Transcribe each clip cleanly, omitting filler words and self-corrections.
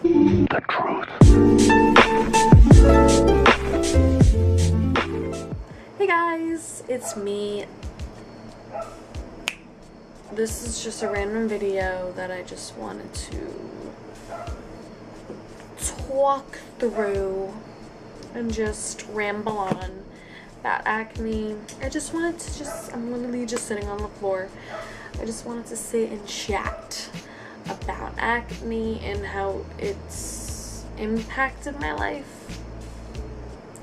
The truth. Hey guys, it's me. This is just a random video that I just wanted to talk through and just ramble on about acne. I just wanted to I'm literally just sitting on the floor. I just wanted to sit and chat about acne and how it's impacted my life.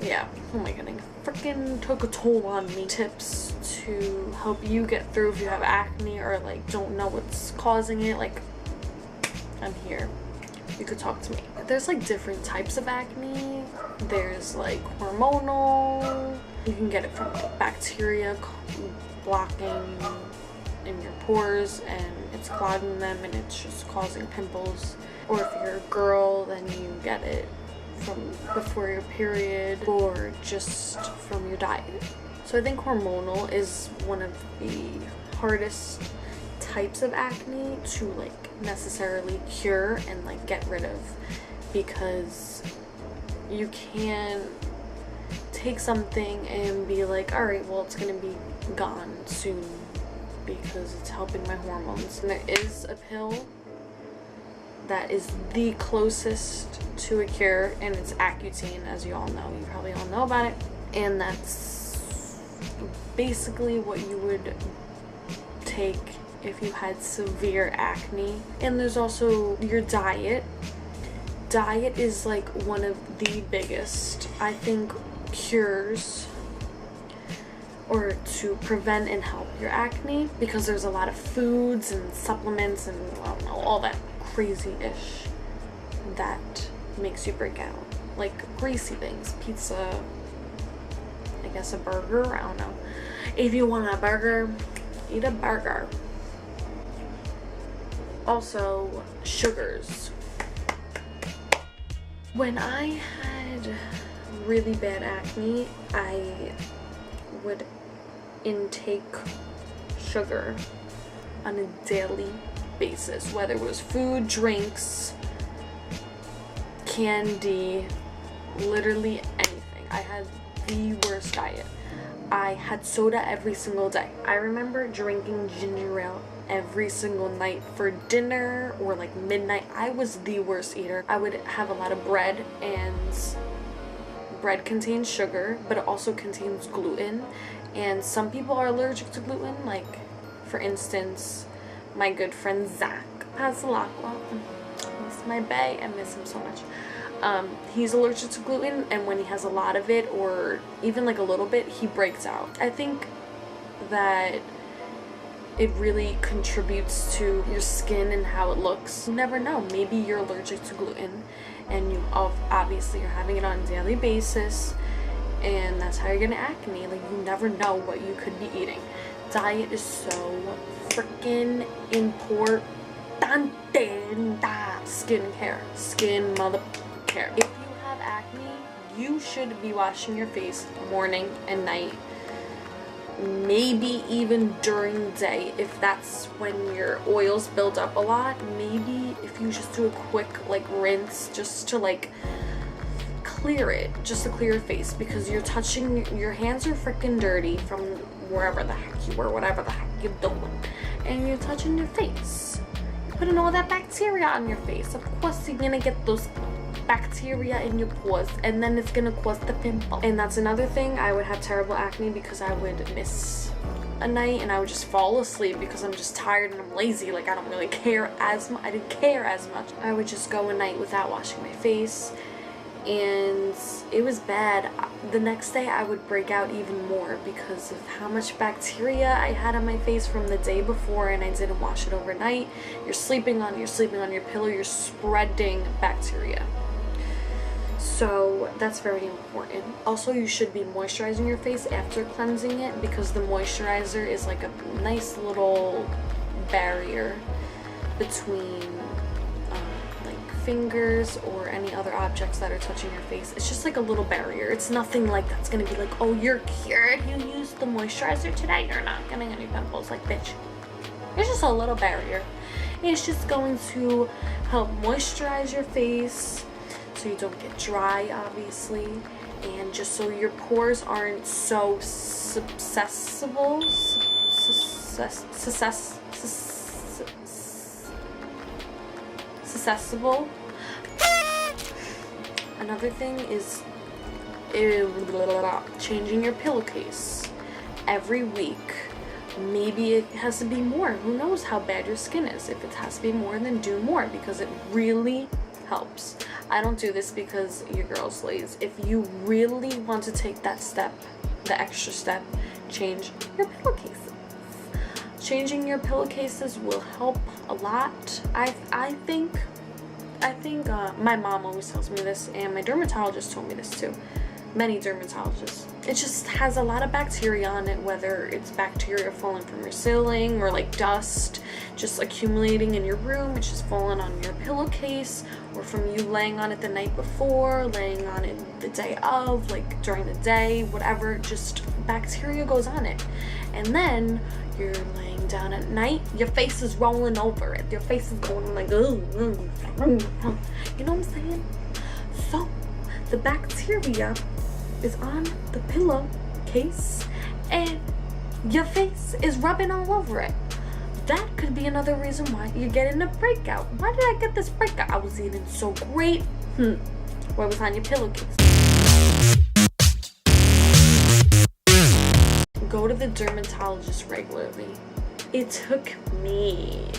Yeah, oh my god, it freaking took a toll on me. Tips to help you get through if you have acne or like don't know what's causing it. Like, I'm here. You could talk to me. There's like different types of acne. There's like hormonal. You can get it from like bacteria blocking in your pores and it's clogging them and it's just causing pimples. Or if you're a girl, then you get it from before your period or just from your diet. So I think hormonal is one of the hardest types of acne to like necessarily cure and like get rid of, because you can take something and be like, all right, well, it's gonna be gone soon because it's helping my hormones. And there is a pill that is the closest to a cure, and it's Accutane, as you all know. You probably all know about it. And that's basically what you would take if you had severe acne. And there's also your diet. Diet is like one of the biggest, I think, cures or to prevent and help your acne, because there's a lot of foods and supplements and I don't know, all that crazy-ish that makes you break out, like greasy things, pizza, I guess a burger, I don't know. If you want a burger, eat a burger. Also, sugars. When I had really bad acne, I would intake sugar on a daily basis, whether it was food, drinks, candy, literally anything. I had the worst diet. I had soda every single day. I remember drinking ginger ale every single night for dinner or like midnight. I was the worst eater. I would have a lot of bread, and bread contains sugar, but it also contains gluten, and some people are allergic to gluten. Like, for instance, my good friend Zach Pasalacqua, he's my bae, I miss him so much. He's allergic to gluten, and when he has a lot of it or even like a little bit, he breaks out. I think that it really contributes to your skin and how it looks. You never know, maybe you're allergic to gluten and you obviously are having it on a daily basis, and that's how you're getting acne. Like, you never know what you could be eating. Diet is so freaking important. Skin mother care. If you have acne, you should be washing your face morning and night, maybe even during the day if that's when your oils build up a lot. Maybe if you just do a quick like rinse just to like clear it, just to clear your face, because you're touching, your hands are freaking dirty from wherever the heck you were, whatever the heck you're doing, and you're touching your face, you're putting all that bacteria on your face. Of course you're gonna get those bacteria in your pores, and then it's gonna cause the pimple. And that's another thing. I would have terrible acne because I would miss a night and I would just fall asleep because I'm just tired and I'm lazy. Like, I don't really care as much. I didn't care as much. I would just go a night without washing my face, and it was bad. The next day I would break out even more because of how much bacteria I had on my face from the day before, and I didn't wash it overnight. You're sleeping on your pillow, you're spreading bacteria. So that's very important. Also, you should be moisturizing your face after cleansing it, because the moisturizer is like a nice little barrier between like fingers or any other objects that are touching your face. It's just like a little barrier. It's nothing like that's gonna be like, oh, you're cured, you used the moisturizer today, you're not getting any pimples. Like, bitch, it's just a little barrier. It's just going to help moisturize your face so you don't get dry, obviously, and just so your pores aren't so susceptible. Another thing is changing your pillowcase every week. Maybe it has to be more. Who knows how bad your skin is? If it has to be more, then do more, because it really helps. I don't do this because your girl's lazy. If you really want to take that step, the extra step, change your pillowcases. Changing your pillowcases will help a lot. I think my mom always tells me this, and my dermatologist told me this too. Many dermatologists. It just has a lot of bacteria on it, whether it's bacteria falling from your ceiling or like dust just accumulating in your room. It's just falling on your pillowcase, or from you laying on it the night before, laying on it the day of, like during the day, whatever. Just bacteria goes on it, and then you're laying down at night, your face is rolling over it. Your face is going like, you know what I'm saying? So the bacteria is on the pillowcase and your face is rubbing all over it. That could be another reason why you're getting a breakout. Why did I get this breakout? I was eating so great. What was on your pillowcase? Go to the dermatologist regularly. It took me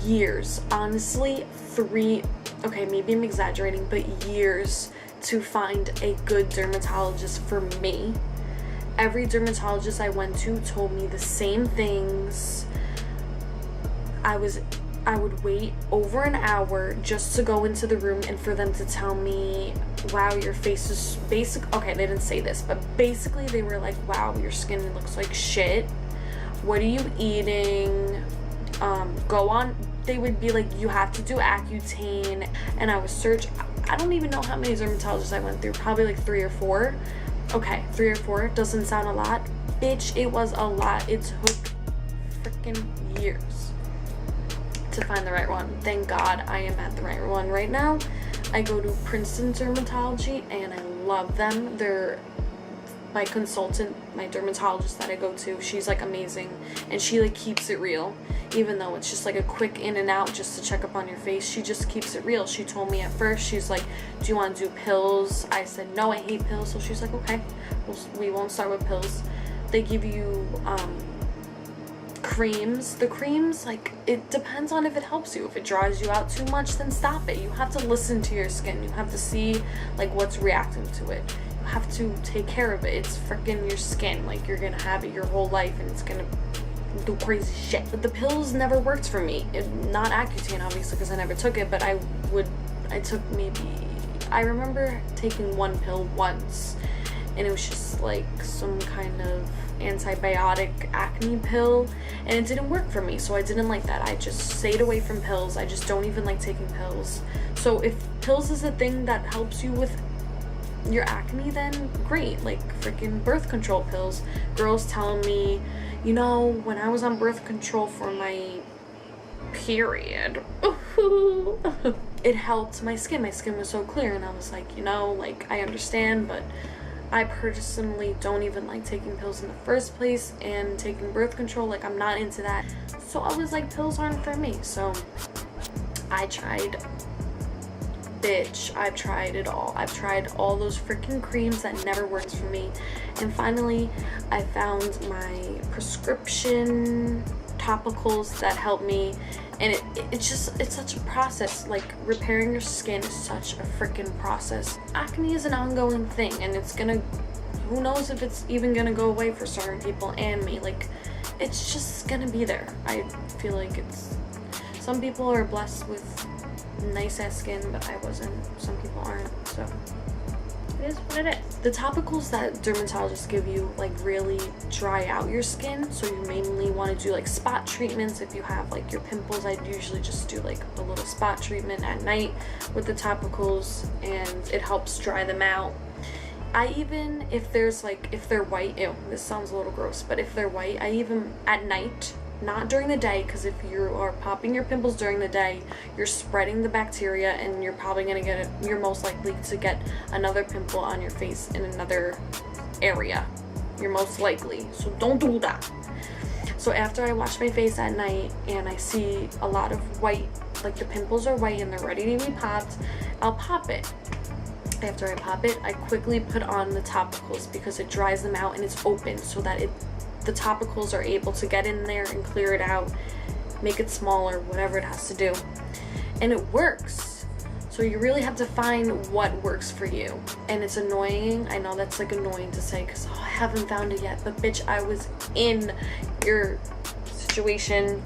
years, honestly, okay, maybe I'm exaggerating, but years to find a good dermatologist for me. Every dermatologist I went to told me the same things. I would wait over an hour just to go into the room and for them to tell me, wow, your face is okay, they didn't say this, but basically they were like, wow, your skin looks like shit. What are you eating? They would be like, you have to do Accutane. And I would search. I don't even know how many dermatologists I went through, probably like 3 or 4. Okay, 3 or 4 doesn't sound a lot. Bitch, it was a lot. It took freaking years to find the right one. Thank God I am at the right one right now. I go to Princeton Dermatology and I love them. They're my consultant, my dermatologist that I go to. She's like amazing, and she like keeps it real. Even though it's just like a quick in and out just to check up on your face, she just keeps it real. She told me at first, she's like, do you want to do pills? I said, no, I hate pills. So she's like, okay, we won't start with pills. They give you creams. The creams, like, it depends on if it helps you. If it dries you out too much, then stop it. You have to listen to your skin. You have to see like what's reacting to it. You have to take care of it. It's freaking your skin. Like, you're gonna have it your whole life and it's gonna do crazy shit. But the pills never worked for me. Not Accutane, obviously, because I never took it, but I remember taking one pill once, and it was just like some kind of antibiotic acne pill, and it didn't work for me, so I didn't like that. I just stayed away from pills. I just don't even like taking pills. So if pills is a thing that helps you with your acne, then great. Like freaking birth control pills. Girls telling me, you know, when I was on birth control for my period, it helped my skin. My skin was so clear, and I was like, you know, like, I understand, but I personally don't even like taking pills in the first place, and taking birth control, like, I'm not into that. So I was like, pills aren't for me. So I tried, bitch, I've tried it all. I've tried all those freaking creams that never works for me, and finally I found my prescription topicals that help me. And it's such a process. Like, repairing your skin is such a freaking process. Acne is an ongoing thing, and it's gonna, who knows if it's even gonna go away for certain people and me. Like, it's just gonna be there. I feel like some people are blessed with nice ass skin, but I wasn't. Some people aren't, so it is what it is. The topicals that dermatologists give you like really dry out your skin, so you mainly want to do like spot treatments. If you have like your pimples, I usually just do like a little spot treatment at night with the topicals, and it helps dry them out. If they're white, ew, this sounds a little gross, but if they're white, I even at night not during the day, because if you are popping your pimples during the day, you're spreading the bacteria and you're probably going to get it, you're most likely to get another pimple on your face in another area. You're most likely, so don't do that. So after I wash my face at night and I see a lot of white, like the pimples are white and they're ready to be popped, I'll pop it. After I pop it, I quickly put on the topicals because it dries them out and it's open, so that the topicals are able to get in there and clear it out, make it smaller, whatever it has to do. And it works. So you really have to find what works for you. And it's annoying. I know that's like annoying to say because I haven't found it yet, but bitch, I was in your situation.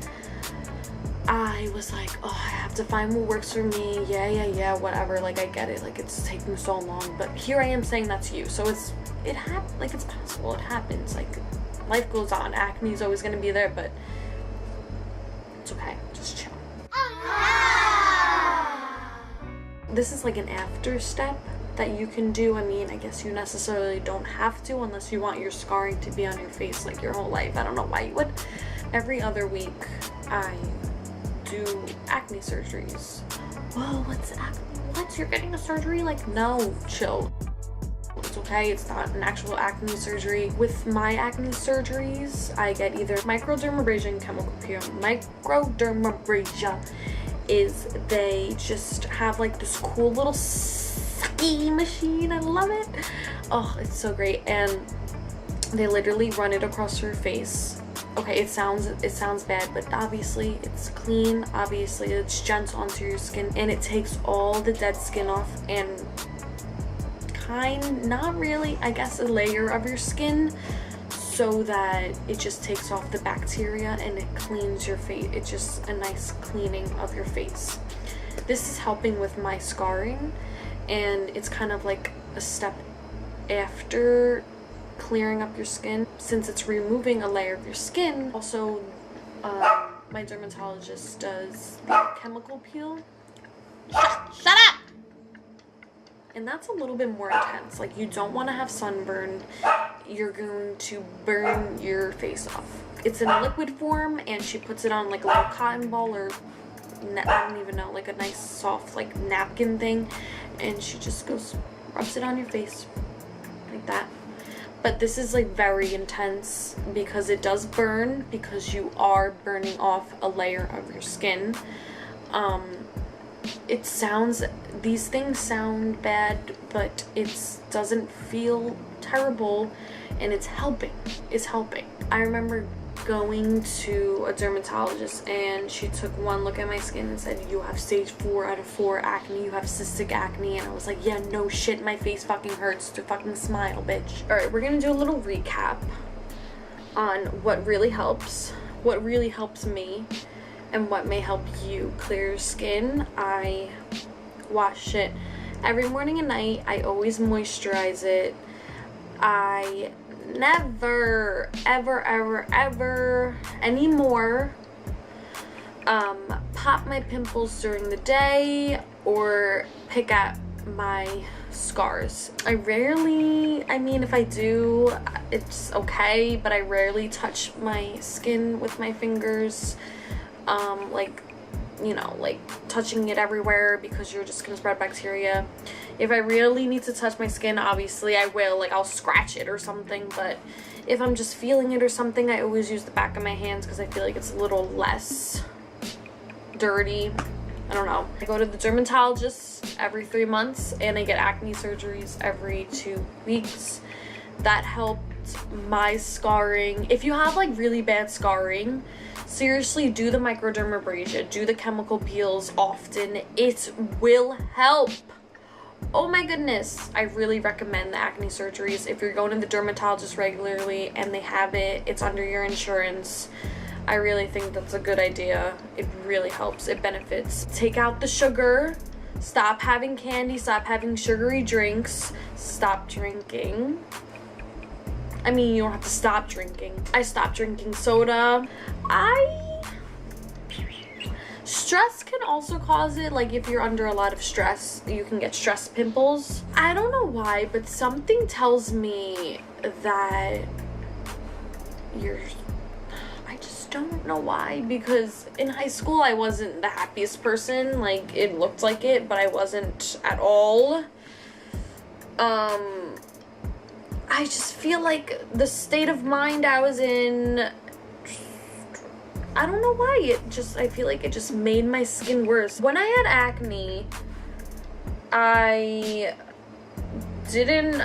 I was like, oh, I have to find what works for me. Yeah, whatever. Like, I get it. Like, it's taking so long, but here I am saying that's you. So it's possible. It happens. Like, life goes on. Acne is always going to be there, but it's okay. Just chill. This is like an after step that you can do. I mean, I guess you necessarily don't have to unless you want your scarring to be on your face like your whole life. I don't know why you would. Every other week, I do acne surgeries. Whoa, what's acne? What? You're getting a surgery? Like, no, chill. It's okay. It's not an actual acne surgery. With my acne surgeries, I get either microdermabrasion and chemical peel. Microdermabrasion is they just have like this cool little sucky machine. I love it. Oh, it's so great. And they literally run it across your face. Okay, it sounds bad, but obviously it's clean. Obviously it's gentle onto your skin, and it takes all the dead skin off and not really, I guess, a layer of your skin, so that it just takes off the bacteria and it cleans your face. It's just a nice cleaning of your face. This is helping with my scarring, and it's kind of like a step after clearing up your skin, since it's removing a layer of your skin. Also, my dermatologist does the chemical peel. Shut up! And that's a little bit more intense. Like, you don't want to have sunburn. You're going to burn your face off. It's in a liquid form, and she puts it on like a little cotton ball, or I don't even know, like a nice soft like napkin thing, and she just rubs it on your face like that. But this is like very intense because it does burn, because you are burning off a layer of your skin. These things sound bad, but it doesn't feel terrible, and it's helping. It's helping. I remember going to a dermatologist, and she took one look at my skin and said, you have stage 4 out of 4 acne, you have cystic acne. And I was like, yeah, no shit, my face fucking hurts to fucking smile, bitch. All right, we're gonna do a little recap on what really helps me, and what may help you clear your skin. I wash it every morning and night. I always moisturize it. I never ever anymore pop my pimples during the day or pick at my scars. I mean, if I do, it's okay, but I rarely touch my skin with my fingers, like, you know, like touching it everywhere, because you're just gonna spread bacteria. If I really need to touch my skin, obviously I will, like I'll scratch it or something, but if I'm just feeling it or something, I always use the back of my hands because I feel like it's a little less dirty. I don't know. I go to the dermatologist every 3 months, and I get acne surgeries every 2 weeks. That helped my scarring. If you have like really bad scarring, seriously, do the microdermabrasion, do the chemical peels often. It will help. Oh my goodness, I really recommend the acne surgeries. If you're going to the dermatologist regularly and they have it, it's under your insurance, I really think that's a good idea. It really helps. It benefits. Take out the sugar. Stop having candy. Stop having sugary drinks. Stop drinking. I mean, you don't have to stop drinking. I stopped drinking soda. Stress can also cause it. Like, if you're under a lot of stress, you can get stress pimples. I don't know why, but something tells me that I just don't know why, because in high school I wasn't the happiest person. Like, it looked like it, but I wasn't at all. I just feel like the state of mind I was in, I don't know why, I feel like it just made my skin worse. When I had acne, I didn't,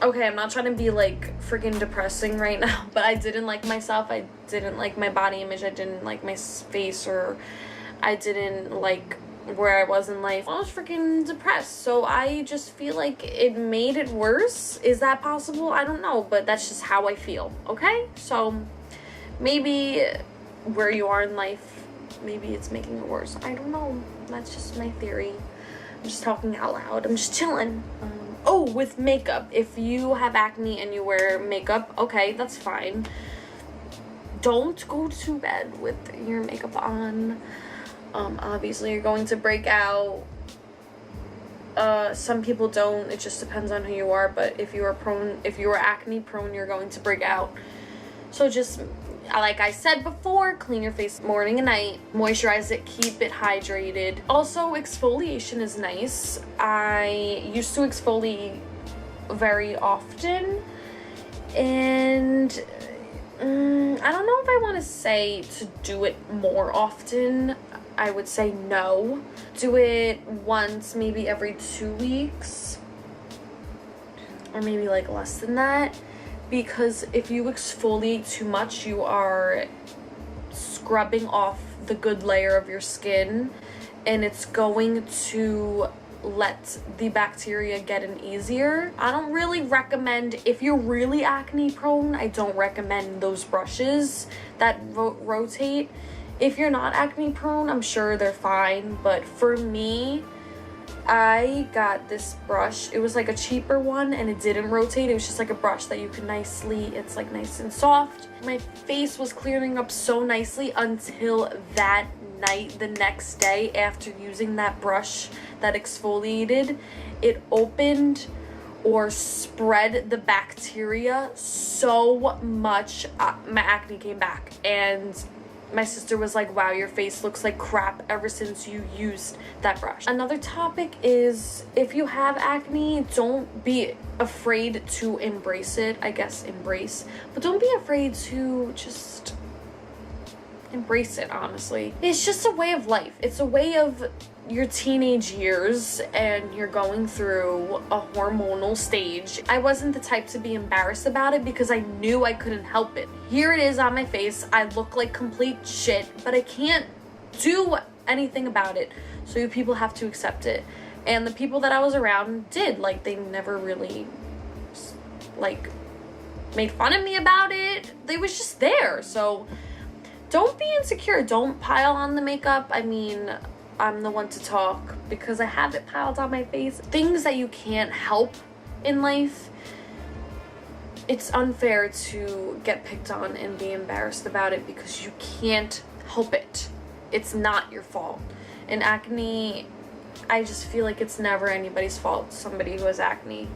okay, I'm not trying to be like freaking depressing right now, but I didn't like myself. I didn't like my body image. I didn't like my face, or I didn't like where I was in life. I was freaking depressed. So I just feel like it made it worse. Is that possible? I don't know, but that's just how I feel. Okay? So maybe where you are in life, maybe it's making it worse. I don't know. That's just my theory. I'm just talking out loud. I'm just chilling. Oh, with makeup. If you have acne and you wear makeup, okay, that's fine. Don't go to bed with your makeup on. Obviously you're going to break out. Some people don't. It just depends on who you are. But if you are acne prone, you're going to break out. So just, like I said before, clean your face morning and night. Moisturize it. Keep it hydrated. Also, exfoliation is nice. I used to exfoliate very often. And I don't know if I want to say to do it more often. I would say no. Do it once, maybe every 2 weeks, or maybe like less than that, because if you exfoliate too much, you are scrubbing off the good layer of your skin, and it's going to let the bacteria get in easier. I don't really recommend, if you're really acne prone, I don't recommend those brushes that rotate. If you're not acne prone, I'm sure they're fine, but for me, I got this brush. It was like a cheaper one and it didn't rotate. It was just like a brush that you could it's like nice and soft. My face was clearing up so nicely until that night, the next day after using that brush that exfoliated. It opened or spread the bacteria so much. My acne came back, and my sister was like, wow, your face looks like crap ever since you used that brush. Another topic is, if you have acne, don't be afraid to embrace it. I guess embrace, but don't be afraid to just embrace it, honestly. It's just a way of life. It's a way of your teenage years, and you're going through a hormonal stage. I wasn't the type to be embarrassed about it because I knew I couldn't help it. Here it is on my face. I look like complete shit, but I can't do anything about it. So you people have to accept it. And the people that I was around did. Like, they never really, like, made fun of me about it. They was just there. So don't be insecure. Don't pile on the makeup. I mean, I'm the one to talk because I have it piled on my face. Things that you can't help in life, it's unfair to get picked on and be embarrassed about it because you can't help it. It's not your fault. And acne, I just feel like it's never anybody's fault, somebody who has acne.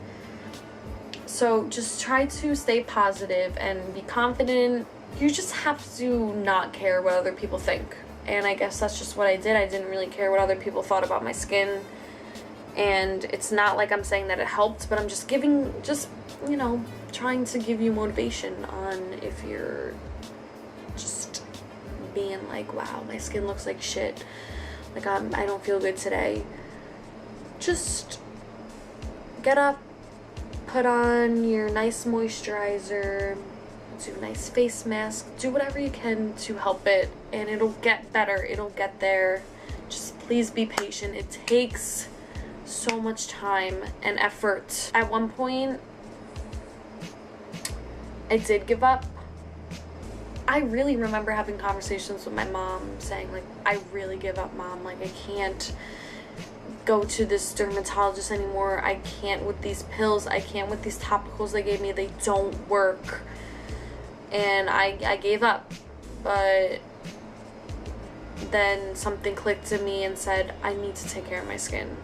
So just try to stay positive and be confident. You just have to not care what other people think. And I guess that's just what I did. I didn't really care what other people thought about my skin. And it's not like I'm saying that it helped, but I'm just you know, trying to give you motivation on if you're just being like, wow, my skin looks like shit. Like, I don't feel good today. Just get up, put on your nice moisturizer, do a nice face mask, do whatever you can to help it, and it'll get better. It'll get there. Just please be patient. It takes so much time and effort. At one point, I did give up. I really remember having conversations with my mom saying, like, I really give up, Mom. Like, I can't go to this dermatologist anymore. I can't with these pills. I can't with these topicals they gave me. They don't work. And I gave up, but then something clicked to me and said, I need to take care of my skin.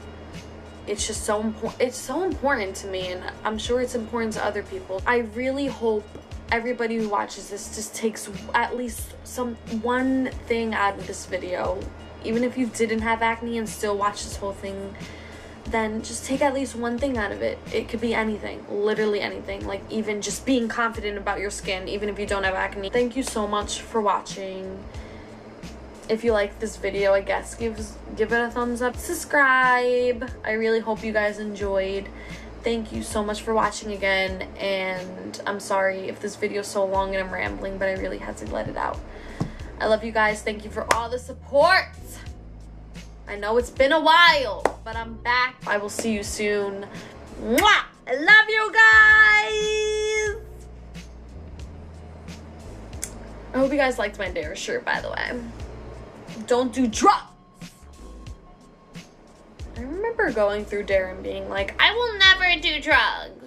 It's just so important. It's so important to me, and I'm sure it's important to other people. I really hope everybody who watches this just takes at least one thing out of this video. Even if you didn't have acne and still watch this whole thing, then just take at least one thing out of it. It could be anything, literally anything, like even just being confident about your skin, even if you don't have acne. Thank you so much for watching. If you like this video, I guess give it a thumbs up, subscribe. I really hope you guys enjoyed. Thank you so much for watching again, and I'm sorry if this video is so long and I'm rambling, but I really had to let it out. I love you guys. Thank you for all the support. I know it's been a while, but I'm back. I will see you soon. Mwah! I love you guys. I hope you guys liked my Dare shirt, by the way. Don't do drugs. I remember going through Dare and being like, I will never do drugs.